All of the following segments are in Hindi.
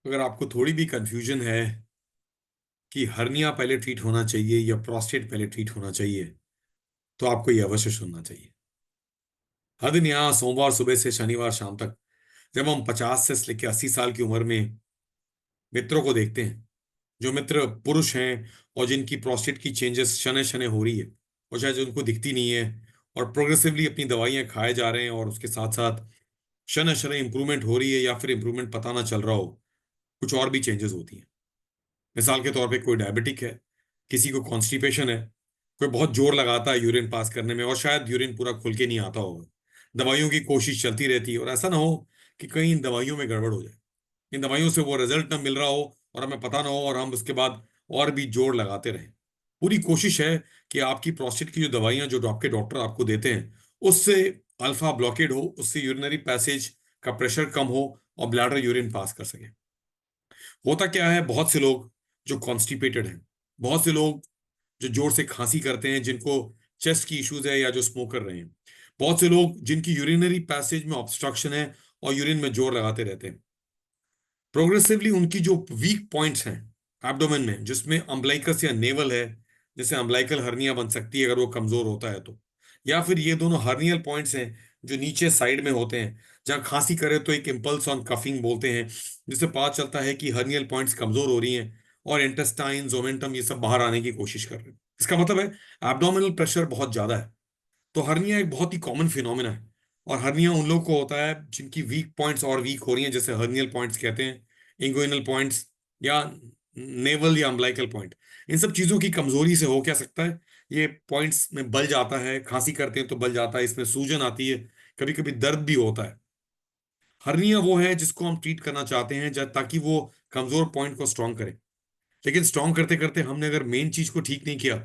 अगर आपको थोड़ी भी कंफ्यूजन है कि हर्निया पहले ट्रीट होना चाहिए या प्रोस्टेट पहले ट्रीट होना चाहिए, तो आपको ये अवश्य सुनना चाहिए। हर दिन यहाँ सोमवार सुबह से शनिवार शाम तक, जब हम 50 से लेकर 80 साल की उम्र में मित्रों को देखते हैं, जो मित्र पुरुष हैं और जिनकी प्रोस्टेट की चेंजेस शनै शनै हो रही है और शायद उनको दिखती नहीं है, और प्रोग्रेसिवली अपनी दवाइयां खाए जा रहे हैं और उसके साथ साथ शनै शनै इंप्रूवमेंट हो रही है या फिर इंप्रूवमेंट पता ना चल रहा हो, कुछ और भी चेंजेस होती हैं। मिसाल के तौर पे कोई डायबिटिक है, किसी को कॉन्स्टिपेशन है, कोई बहुत जोर लगाता है यूरिन पास करने में और शायद यूरिन पूरा खुल के नहीं आता होगा, दवाइयों की कोशिश चलती रहती है और ऐसा ना हो कि कहीं इन दवाइयों में गड़बड़ हो जाए, इन दवाइयों से वो रिजल्ट ना मिल रहा हो और हमें पता ना हो और हम उसके बाद और भी जोर लगाते रहें। पूरी कोशिश है कि आपकी प्रोस्टेट की जो दवाइयां जो आपके डॉक्टर आपको देते हैं, उससे अल्फा ब्लॉकेड हो, उससे यूरिनरी पैसेज का प्रेशर कम हो और ब्लैडर यूरिन पास कर सके। होता क्या है, बहुत से लोग जो कॉन्स्टिपेटेड हैं, बहुत से लोग जो जोर से खांसी करते हैं, जिनको चेस्ट की इश्यूज है या जो स्मोकर रहे हैं, बहुत से लोग जिनकी यूरिनरी पैसेज में ऑब्स्ट्रक्शन है और यूरिन में जोर लगाते रहते हैं, प्रोग्रेसिवली उनकी जो वीक पॉइंट्स हैं एब्डोमेन में, जिसमें अम्बलाइकस या नेवल है, जैसे अम्बलाइकल हर्निया बन सकती है अगर वो कमजोर होता है तो, या फिर ये दोनों हर्नियल पॉइंट्स हैं जो नीचे साइड में होते हैं, जहां खांसी करे तो एक इम्पल्स ऑन कफिंग बोलते हैं, जिससे पता चलता है कि हर्नियल पॉइंट्स कमजोर हो रही हैं और इंटेस्टाइन ओमेंटम ये सब बाहर आने की कोशिश कर रहे हैं। इसका मतलब है एब्डोमिनल प्रेशर बहुत ज्यादा है। तो हर्निया एक बहुत ही कॉमन फिनोमिना है, और हर्निया उन लोगों को होता है जिनकी वीक पॉइंट्स और वीक हो रही हैं, जैसे हर्नियल पॉइंट्स कहते हैं, इंगुइनल पॉइंट्स या नेवल या अम्बलाइकल पॉइंट। इन सब चीजों की कमजोरी से हो क्या सकता है, ये पॉइंट्स में बल जाता है, खांसी करते हैं तो बल जाता है, इसमें सूजन आती है, कभी कभी दर्द भी होता है। हर्निया वो है जिसको हम ट्रीट करना चाहते हैं ताकि वो कमजोर पॉइंट को स्ट्रांग करे। लेकिन स्ट्रांग करते करते हमने अगर मेन चीज को ठीक नहीं किया,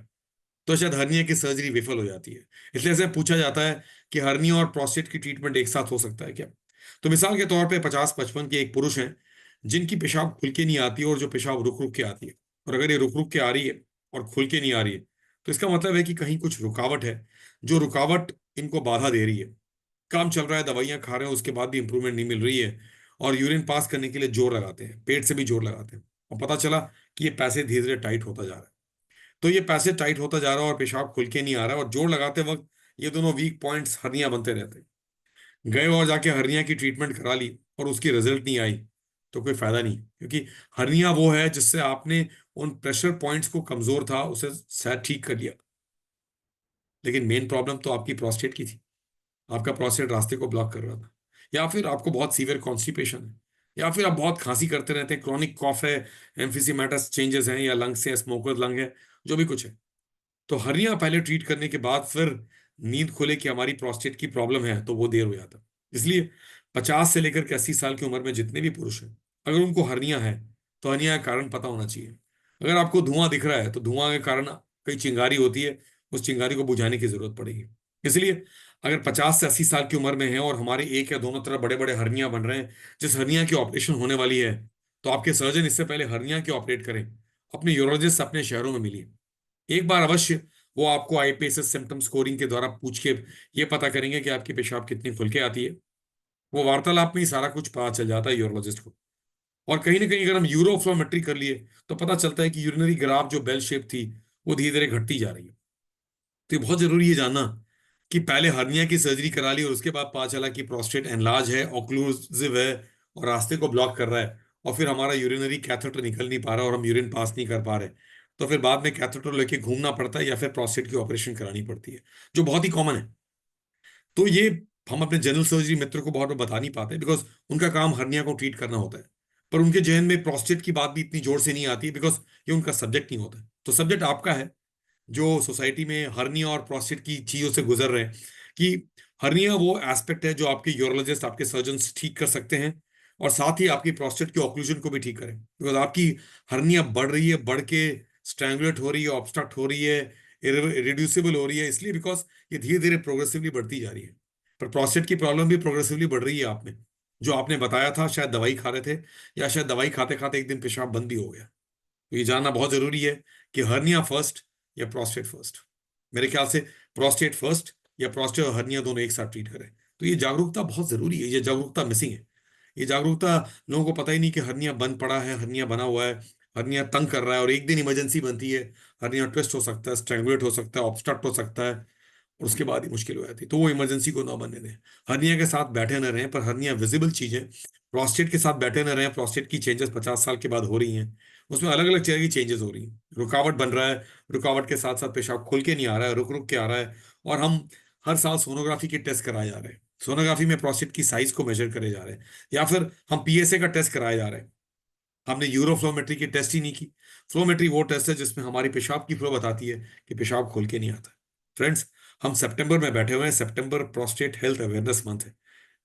तो शायद हर्निया की सर्जरी विफल हो जाती है। इसलिए ऐसे पूछा जाता है कि हर्निया और प्रोस्टेट की ट्रीटमेंट एक साथ हो सकता है क्या। तो मिसाल के तौर पे 50-55 के एक पुरुष हैं, जिनकी पेशाब खुल के नहीं आती और जो पेशाब रुक रुक के आती है, और अगर ये रुक रुक के आ रही है और खुल के नहीं आ रही है, तो इसका मतलब है कि कहीं कुछ रुकावट है, जो रुकावट इनको बाधा दे रही है। काम चल रहा है, दवाइयां खा रहे हैं, उसके बाद भी इंप्रूवमेंट नहीं मिल रही है, और यूरिन पास करने के लिए जोर लगाते हैं, पेट से भी जोर लगाते हैं, और पता चला कि ये पैसे धीरे धीरे टाइट होता जा रहा है। तो ये पैसे टाइट होता जा रहा है और पेशाब खुल के नहीं आ रहा है, और जोर लगाते वक्त ये दोनों वीक पॉइंट्स हर्निया बनते रहते हैं। गए और जाके हर्निया की ट्रीटमेंट करा ली और उसकी रिजल्ट नहीं आई, तो कोई फायदा नहीं, क्योंकि हर्निया वो है जिससे आपने उन प्रेशर पॉइंट्स को कमजोर था उसे शायद ठीक कर लिया, लेकिन मेन प्रॉब्लम तो आपकी प्रोस्टेट की थी। आपका प्रोस्टेट रास्ते को ब्लॉक कर रहा था, या फिर आपको बहुत सीवियर कॉन्स्टिपेशन है, या फिर आप बहुत खांसी करते रहते हैं, क्रॉनिक कॉफ है, एम्फिसीमेटस चेंजेस हैं, या लंग्स से स्मोकर लंग है, जो भी कुछ है। तो हर्निया पहले ट्रीट करने के बाद फिर नींद खुले कि हमारी प्रोस्टेट की प्रॉब्लम है, तो वो देर हो जाता। इसलिए 50 से लेकर के 80 साल की उम्र में जितने भी पुरुष हैं, अगर उनको हर्निया है, तो हर्निया का कारण पता होना चाहिए। अगर आपको धुआं दिख रहा है, तो धुआं के कारण कई चिंगारी होती है, उस चिंगारी को बुझाने की जरूरत पड़ेगी। इसलिए अगर 50 से 80 साल की उम्र में है और हमारे एक या दोनों तरफ बड़े बड़े हर्निया बन रहे हैं, जिस हर्निया की ऑपरेशन होने वाली है, तो आपके सर्जन इससे पहले हर्निया की ऑपरेट करें, अपने यूरोलॉजिस्ट अपने शहरों में मिलिए एक बार अवश्य। वो आपको आईपीएसएस सिम्टम स्कोरिंग के द्वारा पूछ के ये पता करेंगे कि आपकी पेशाब कितनी खुल के आती है। वो वार्तालाप में ही सारा कुछ पता चल जाता है यूरोलॉजिस्ट को। और कहीं ना कहीं अगर हम यूरोफ्लोमेट्री कर लिए, तो पता चलता है कि यूरिनरी ग्राफ जो बेल शेप थी, वो धीरे धीरे घटती जा रही है। तो ये बहुत जरूरी है जानना कि पहले हर्निया की सर्जरी करा ली और उसके बाद पता चला कि प्रोस्टेट एनलार्ज है, ऑक्लूसिव है, और रास्ते को ब्लॉक कर रहा है, और फिर हमारा यूरिनरी कैथेटर निकल नहीं पा रहा और हम यूरिन पास नहीं कर पा रहे, तो फिर बाद में कैथेटर लेके घूमना पड़ता है या फिर प्रोस्टेट की ऑपरेशन करानी पड़ती है, जो बहुत ही कॉमन है। तो ये हम अपने जनरल सर्जरी मित्र को बहुत बार बता नहीं पाते, बिकॉज उनका काम हर्निया को ट्रीट करना होता है, पर उनके जहन में प्रोस्टेट की बात भी इतनी जोर से नहीं आती है, बिकॉज ये उनका सब्जेक्ट नहीं होता है। तो सब्जेक्ट आपका है, जो सोसाइटी में हर्निया और प्रोस्टेट की चीजों से गुजर रहे हैं, कि हर्निया वो एस्पेक्ट है जो आपके यूरोलॉजिस्ट आपके सर्जन्स ठीक कर सकते हैं, और साथ ही आपकी प्रोस्टेट की ऑक्लूजन को भी ठीक करें, बिकॉज आपकी हर्निया बढ़ रही है, बढ़ के स्ट्रैंगुलेट हो रही है, ऑब्स्ट्रक्ट हो रही है, इरिड्यूसिबल हो रही है, इसलिए बिकॉज ये धीरे धीरे प्रोग्रेसिवली बढ़ती जा रही है। पर प्रोस्टेट की प्रॉब्लम भी प्रोग्रेसिवली बढ़ रही है आप में, जो आपने बताया था, शायद दवाई खा रहे थे, या शायद दवाई खाते खाते एक दिन पेशाब बंद भी हो गया। तो ये जानना बहुत जरूरी है कि हर्निया फर्स्ट या प्रोस्टेट फर्स्ट। मेरे ख्याल से प्रोस्टेट फर्स्ट, या प्रोस्टेट और हर्निया दोनों एक साथ ट्रीट करें। तो ये जागरूकता बहुत जरूरी है, ये जागरूकता मिसिंग है। ये जागरूकता, लोगों को पता ही नहीं कि हर्निया बंद पड़ा है, हर्निया बना हुआ है, हर्निया तंग कर रहा है, और एक दिन इमरजेंसी बनती है। हर्निया ट्विस्ट हो सकता है, स्ट्रैंगुलेट हो सकता है, ऑब्स्ट्रक्ट हो सकता है, और उसके बाद ही मुश्किल हो जाती है। तो वो इमरजेंसी को ना बनने दें। हर्निया के साथ बैठे न रहें, पर हर्निया विजिबल चीजें, प्रोस्टेट के साथ बैठे न रहें। प्रोस्टेट की चेंजेस 50 साल के बाद हो रही हैं, उसमें अलग अलग तरह की चेंजेस हो रही हैं। रुकावट बन रहा है, रुकावट के साथ साथ पेशाब खुल के नहीं आ रहा है, रुक रुक के आ रहा है। और हम हर साल सोनोग्राफी के टेस्ट कराए जा रहे हैं, सोनोग्राफी में प्रोस्टेट की साइज को मेजर करे जा रहे हैं, या फिर हम पीएसए का टेस्ट कराए जा रहे हैं। हमने यूरोफ्लोमेट्री की टेस्ट ही नहीं की। फ्लोमेट्री वो टेस्ट है जिसमें हमारी पेशाब की फ्लो बताती है कि पेशाब खोल के नहीं आता। फ्रेंड्स, हम सितंबर में बैठे हुए हैं, सितंबर प्रोस्टेट हेल्थ अवेयरनेस मंथ है।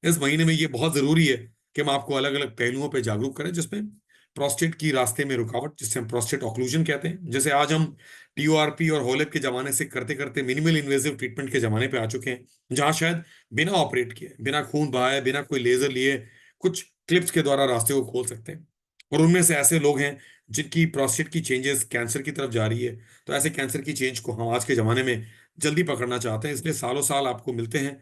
इस महीने में ये बहुत जरूरी है कि हम आपको अलग अलग पहलुओं पर जागरूक करें, जिसमें प्रोस्टेट की रास्ते में रुकावट, जिसे हम प्रोस्टेट ऑक्लूजन कहते हैं, जैसे आज हम टीओआरपी और होलेप के जमाने से करते करते मिनिमल इन्वेजिव ट्रीटमेंट के जमाने पे आ चुके हैं, जहां शायद बिना ऑपरेट किए, बिना खून बहाए, बिना कोई लेजर लिए, कुछ क्लिप्स के द्वारा रास्ते को खोल सकते हैं। और उनमें से ऐसे लोग हैं जिनकी प्रोस्टेट की चेंजेस कैंसर की तरफ जा रही है। तो ऐसे कैंसर की चेंज को हम आज के जमाने में जल्दी पकड़ना चाहते हैं, इसलिए सालों साल आपको मिलते हैं,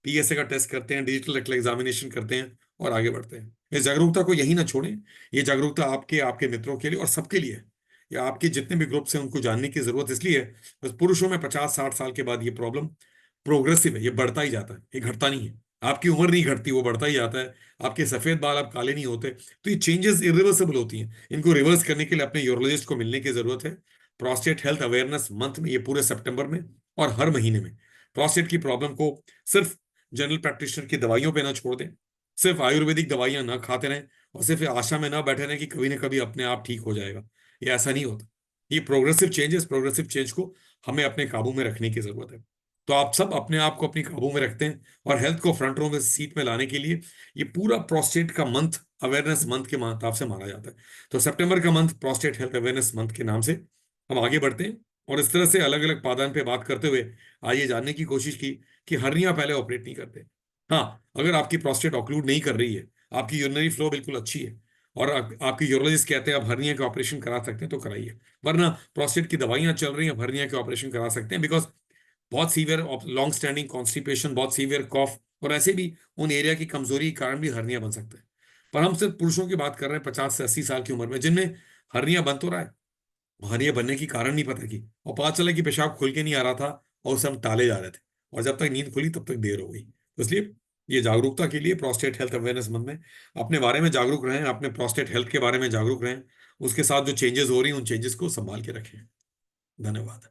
पीएसए का टेस्ट करते हैं, डिजिटल रेक्टल एग्जामिनेशन करते हैं, और आगे बढ़ते हैं। इस जागरूकता को यही ना छोड़ें। ये जागरूकता आपके, आपके मित्रों के लिए और सबके लिए है। या आपके जितने भी ग्रुप्स हैं उनको जानने की जरूरत इसलिए है, बस पुरुषों में 50-60 साल के बाद ये प्रॉब्लम प्रोग्रेसिव है, ये बढ़ता ही जाता है, ये घटता नहीं है। आपकी उम्र नहीं घटती, वो बढ़ता ही जाता है। आपके सफेद बाल अब काले नहीं होते। तो ये चेंजेस इरिवर्सिबल होती हैं, इनको रिवर्स करने के लिए अपने यूरोलॉजिस्ट को मिलने की जरूरत है। प्रोस्टेट हेल्थ अवेयरनेस मंथ में, ये पूरे सितंबर में और हर महीने में, प्रोस्टेट की प्रॉब्लम को सिर्फ जनरल प्रैक्टिशनर की दवाइयों पे ना छोड़ दें, सिर्फ आयुर्वेदिक दवाइयां ना खाते रहें, और सिर्फ आशा में ना बैठे रहें कि कभी ना कभी अपने आप ठीक हो जाएगा। ये ऐसा नहीं होता। ये प्रोग्रेसिव चेंज को हमें अपने काबू में रखने की जरूरत है। तो आप सब अपने आप को अपनी काबू में रखते हैं, और हेल्थ को फ्रंट रो में सीट में लाने के लिए ये पूरा प्रोस्टेट का मंथ अवेयरनेस मंथ के हिसाब से माना जाता है। तो सितंबर का month prostate health awareness month के नाम से हम आगे बढ़ते हैं, और इस तरह से अलग अलग पादान पे बात करते हुए आइए जानने की कोशिश की कि हर्निया पहले ऑपरेट नहीं करते। हाँ, अगर आपकी प्रोस्टेट ऑक्लूड नहीं कर रही है, आपकी यूरिनरी फ्लो बिल्कुल अच्छी है, और आपकी यूरोलॉजिस्ट कहते हैं आप हर्निया के ऑपरेशन करा सकते हैं, तो कराइए। वरना प्रोस्टेट की दवाइयां चल रही हैं, हर्निया के ऑपरेशन करा सकते हैं, बिकॉज बहुत सीवियर लॉन्ग स्टैंडिंग कॉन्स्टिपेशन, बहुत सीवियर कॉफ, और ऐसे भी उन एरिया की कमजोरी के कारण भी हर्निया बन सकता है। पर हम सिर्फ पुरुषों की बात कर रहे हैं 50 से 80 साल की उम्र में, जिनमें हर्निया बन तो रहा है, हर्निया बनने की कारण नहीं पता की, और पता चला कि पेशाब खुल के नहीं आ रहा था, और उसे हम टाले जा रहे थे, और जब तक नींद खुली तब तक देर हो गई। तो इसलिए ये जागरूकता के लिए प्रोस्टेट हेल्थ अवेयरनेस मंथ में अपने बारे में जागरूक रहें, अपने प्रोस्टेट हेल्थ के बारे में जागरूक रहें, उसके साथ जो चेंजेस हो रही हैं उन चेंजेस को संभाल के रखें। धन्यवाद।